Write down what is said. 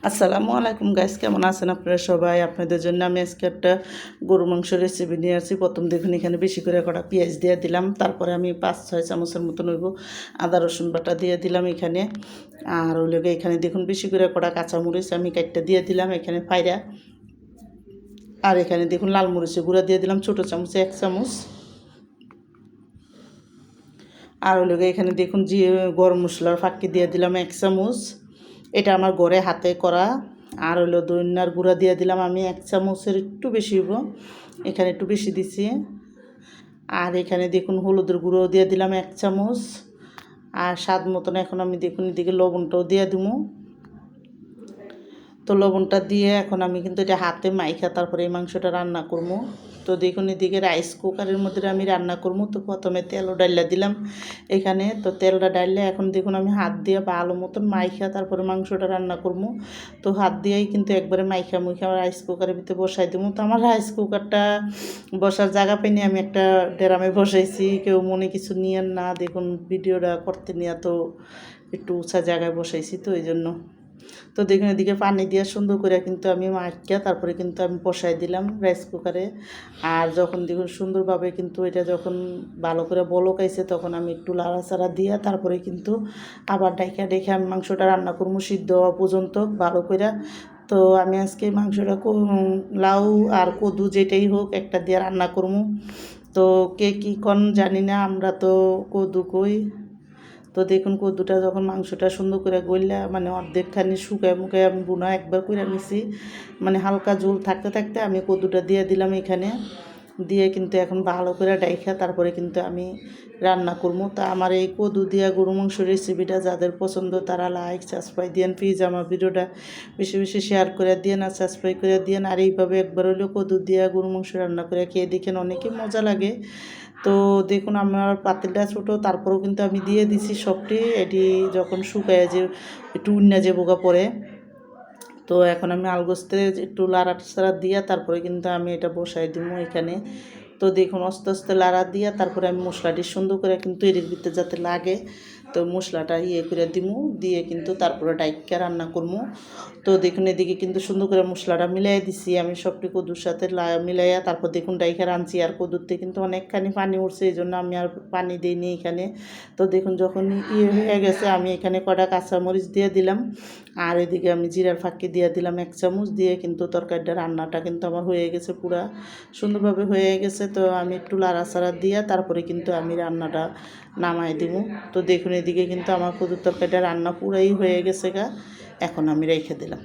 আসসালামু আলাইকুম গাইস, কেমন আছেন আপনারা সবাই? আপনাদের জন্য আমি আজকে একটা গরু মাংস রেসিপি নিয়ে আসছি। প্রথম দেখুন এখানে বেশি করে কটা পেঁয়াজ দিয়ে দিলাম, তারপরে আমি 5-6 চামচের মতন হইব আদা রসুন বাটা দিয়ে দিলাম এখানে। আর ওই লোকে এখানে দেখুন বেশি করে কটা কাঁচামরিচ আমি কাটটা দিয়ে দিলাম এখানে ফাইরা। আর এখানে দেখুন লাল মরিচের গুঁড়া দিয়ে দিলাম ছোটো চামচে 1 চামচ। আর ওই লোকে এখানে দেখুন যে গরম মশলার ফাঁকি দিয়ে দিলাম 1 চামচ, এটা আমার ঘরে হাতে করা। আর হলো দইনার গুঁড়া দিয়ে দিলাম আমি 1 চামচের একটু বেশি হইব, এখানে একটু বেশি দিছি। আর এখানে দেখুন হলুদের গুঁড়োও দিয়ে দিলাম 1 চামচ। আর স্বাদ মতন এখন আমি দেখুন এদিকে লবণটাও দিয়ে দিব। তো লবণটা দিয়ে এখন আমি কিন্তু এটা হাতে মাইখা তারপরে এই মাংসটা রান্না করবো। তো দেখুন এদিকে রাইস কুকারের মধ্যে আমি রান্না করবো। তো প্রথমে তেলও ডাইলা দিলাম এখানে। তো তেলটা ডাইলে এখন দেখুন আমি হাত দিয়ে ভালো মতন মাইখা তারপরে মাংসটা রান্না করবো। তো হাত দিয়েই কিন্তু একবারে মাইখা মুখা রাইস কুকারের ভিতরে বসাই দেবো। তো আমার রাইস কুকারটা বসার জায়গা পাইনি, আমি একটা ড্রামে বসাইছি, কেউ মনে কিছু নিয়েন না। দেখুন ভিডিওটা করতে নিয়ে তো একটু উঁচা জায়গায় বসাইছি, তো এই জন্য। তো দেখুন এদিকে পানি দিয়ে সুন্দর করে কিন্তু আমি মাখিয়ে তারপরে কিন্তু আমি বসাই দিলাম রাইস কুকারে। আর যখন দেখুন সুন্দরভাবে কিন্তু এটা যখন ভালো করে বলক আইছে তখন আমি একটু লাড়াচাড়া দিয়ে তারপরে কিন্তু আবার ডাইকা ডেকে আমি মাংসটা রান্না করবো সিদ্ধ হওয়া পর্যন্ত ভালো করে। তো আমি আজকে মাংসটা লাউ আর কদু যেটাই হোক একটা দিয়ে রান্না করবো। তো কে কী কন জানি না, আমরা তো কদু কই। তো দেখুন কদ্দুটা যখন মাংসটা সুন্দর করে গইলা মানে অর্ধেকখানি শুকায় মুখায় আমি বুনা একবার করে নিছি, মানে হালকা ঝোল থাকতে থাকতে আমি কদ্দুটা দিয়ে দিলাম এখানে। দিয়ে কিন্তু এখন ভালো করে ডাইখা তারপরে কিন্তু আমি রান্না করবো। তা আমার এই কদু দিয়া গরু মাংস রেসিপিটা যাদের পছন্দ তারা লাইক সাবস্ক্রাইব দিয়েন প্লিজ, আমার ভিডিওটা বেশি বেশি শেয়ার করে দিয়েন আর সাবস্ক্রাইব করে দিয়েন। আর এইভাবে একবার হলেও কদু দিয়া গরু মাংস রান্না করে খেয়ে দেখেন, অনেকই মজা লাগে। তো দেখুন আমার পাতিলটা ছোটো, তারপরেও কিন্তু আমি দিয়ে দিছি সবটি। এটি যখন শুকায় যে একটু উন্না যে বোকা পড়ে, তো এখন আমি আলগোস্তে একটু লাড়াচাড়া দিয়া তারপরে কিন্তু আমি এটা বসাই দিব এখানে। তো দেখুন আস্তে আস্তে লাড়া দিয়া তারপরে আমি মশলাটি সুন্দর করে কিন্তু এর ভিতরে যাতে লাগে তো মশলাটা করে দিব, দিয়ে কিন্তু তারপরে ডাইকা রান্না করবো। তো দেখুন এদিকে কিন্তু সুন্দর করে মশলাটা মিলাই দিছি আমি সবটি কদুর সাথে মিলাইয়া তারপর দেখুন ডাইকা রাঁধছি। আর কদুরতে কিন্তু অনেকখানি পানি উঠছে, এই জন্য আমি আর পানি দিইনি এখানে। তো দেখুন যখন হয়ে গেছে আমি এখানে কটা কাঁচামরিচ দিয়ে দিলাম। আর এদিকে আমি জিরার ফাঁকি দিয়ে দিলাম 1 চামচ, দিয়ে কিন্তু তরকারিটা রান্নাটা কিন্তু আমার হয়ে গেছে, পুরা সুন্দরভাবে হয়ে গেছে। তো আমি একটু লাড়াচাড়া দিয়ে তারপরে কিন্তু আমি রান্নাটা নামাই দিব। তো দেখুন এদিকে কিন্তু আমার কদুর তরকারিটা রান্না পুরাই হয়ে গেছে গা, এখন আমি রেখে দিলাম।